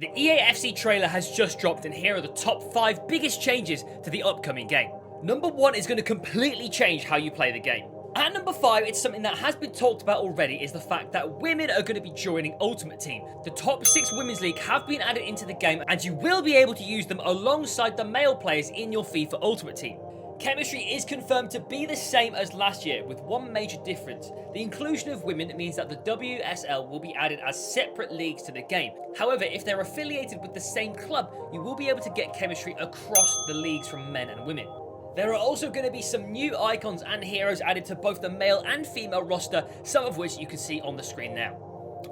The EAFC trailer has just dropped, and here are the top 5 biggest changes to the upcoming game. Number 1 is going to completely change how you play the game. At number 5, it's something that has been talked about already, is the fact that women are going to be joining Ultimate Team. The top 6 Women's League have been added into the game, and you will be able to use them alongside the male players in your FIFA Ultimate Team. Chemistry is confirmed to be the same as last year, with one major difference. The inclusion of women means that the WSL will be added as separate leagues to the game. However, if they're affiliated with the same club, you will be able to get chemistry across the leagues from men and women. There are also going to be some new icons and heroes added to both the male and female roster, some of which you can see on the screen now.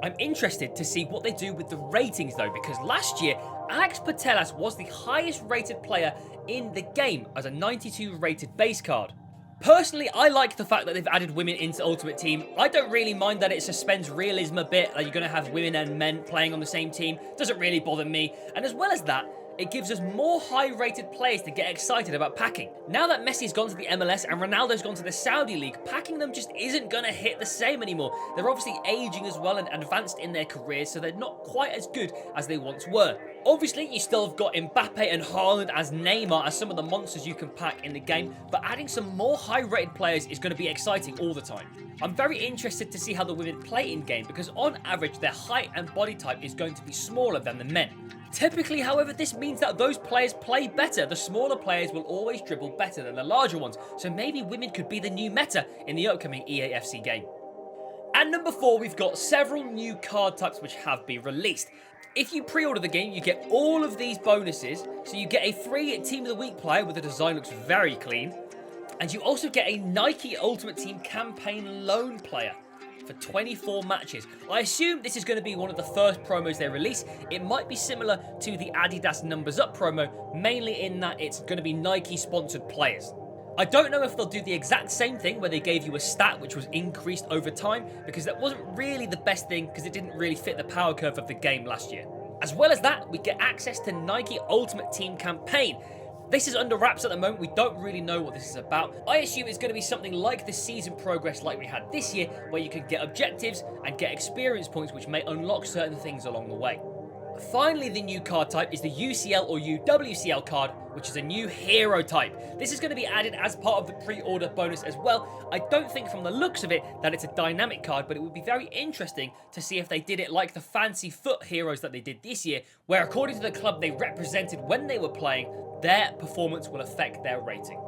I'm interested to see what they do with the ratings though, because last year, Alex Putellas was the highest rated player in the game as a 92 rated base card. Personally, I like the fact that they've added women into Ultimate Team. I don't really mind that it suspends realism a bit, that you're going to have women and men playing on the same team. Doesn't really bother me. And as well as that, it gives us more high-rated players to get excited about packing. Now that Messi's gone to the MLS and Ronaldo's gone to the Saudi League, packing them just isn't going to hit the same anymore. They're obviously aging as well and advanced in their careers, so they're not quite as good as they once were. Obviously, you still have got Mbappe and Haaland as Neymar as some of the monsters you can pack in the game, but adding some more high-rated players is going to be exciting all the time. I'm very interested to see how the women play in-game, because on average, their height and body type is going to be smaller than the men. Typically, however, this means that those players play better. The smaller players will always dribble better than the larger ones, so maybe women could be the new meta in the upcoming EAFC game. At number 4, we've got several new card types which have been released. If you pre-order the game, you get all of these bonuses, so you get a free Team of the Week player with the design looks very clean, and you also get a Nike Ultimate Team campaign loan player for 24 matches. I assume this is going to be one of the first promos they release. It might be similar to the Adidas Numbers Up promo, mainly in that it's going to be Nike sponsored players. I don't know if they'll do the exact same thing where they gave you a stat which was increased over time, because that wasn't really the best thing because it didn't really fit the power curve of the game last year. As well as that, we get access to Nike Ultimate Team campaign. This is under wraps at the moment. We don't really know what this is about. I assume it's going to be something like the season progress like we had this year, where you can get objectives and get experience points which may unlock certain things along the way. Finally, the new card type is the UCL or UWCL card, which is a new hero type. This is going to be added as part of the pre-order bonus as well. I don't think from the looks of it that it's a dynamic card, but it would be very interesting to see if they did it like the fancy foot heroes that they did this year, where according to the club they represented when they were playing, their performance will affect their rating.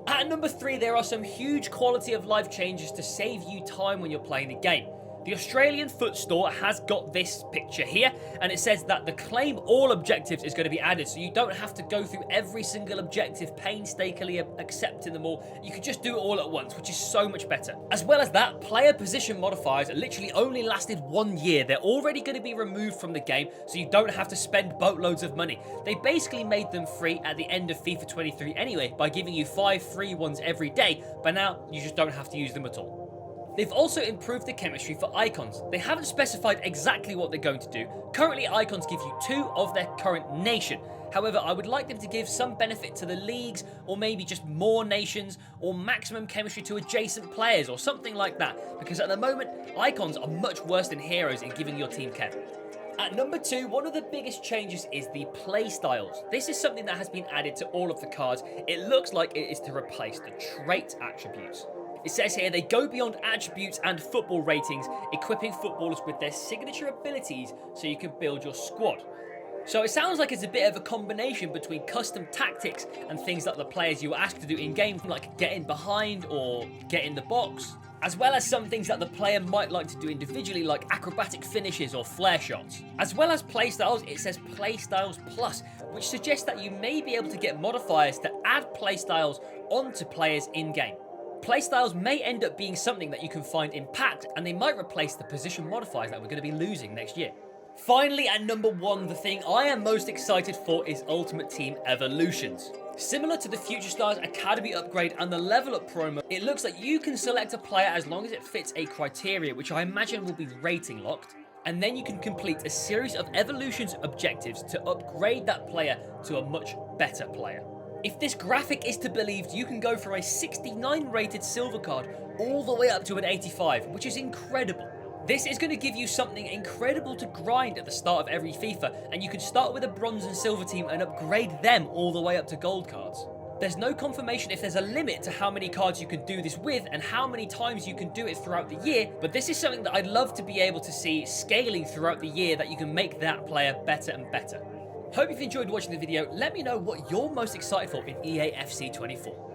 At number 3, there are some huge quality of life changes to save you time when you're playing the game. The Australian Foot Store has got this picture here, and it says that the claim all objectives is going to be added, so you don't have to go through every single objective painstakingly accepting them all. You can just do it all at once, which is so much better. As well as that, player position modifiers literally only lasted 1 year. They're already going to be removed from the game, so you don't have to spend boatloads of money. They basically made them free at the end of FIFA 23 anyway, by giving you 5 free ones every day, but now you just don't have to use them at all. They've also improved the chemistry for icons. They haven't specified exactly what they're going to do. Currently, icons give you 2 of their current nation. However, I would like them to give some benefit to the leagues, or maybe just more nations, or maximum chemistry to adjacent players, or something like that, because at the moment, icons are much worse than heroes in giving your team chem. At number 2, one of the biggest changes is the play styles. This is something that has been added to all of the cards. It looks like it is to replace the trait attributes. It says here they go beyond attributes and football ratings, equipping footballers with their signature abilities so you can build your squad. So it sounds like it's a bit of a combination between custom tactics and things that the players you were asked to do in-game, like get in behind or get in the box, as well as some things that the player might like to do individually, like acrobatic finishes or flare shots. As well as playstyles, it says Playstyles Plus, which suggests that you may be able to get modifiers to add playstyles onto players in-game. Playstyles may end up being something that you can find in packs, and they might replace the position modifiers that we're going to be losing next year. Finally, at number 1, the thing I am most excited for is Ultimate Team Evolutions. Similar to the Future Stars Academy upgrade and the Level Up promo, it looks like you can select a player as long as it fits a criteria, which I imagine will be rating locked, and then you can complete a series of Evolutions objectives to upgrade that player to a much better player. If this graphic is to be believed, you can go from a 69 rated silver card all the way up to an 85, which is incredible. This is going to give you something incredible to grind at the start of every FIFA, and you can start with a bronze and silver team and upgrade them all the way up to gold cards. There's no confirmation if there's a limit to how many cards you can do this with and how many times you can do it throughout the year, but this is something that I'd love to be able to see scaling throughout the year, that you can make that player better and better. Hope you've enjoyed watching the video. Let me know what you're most excited for in EAFC24.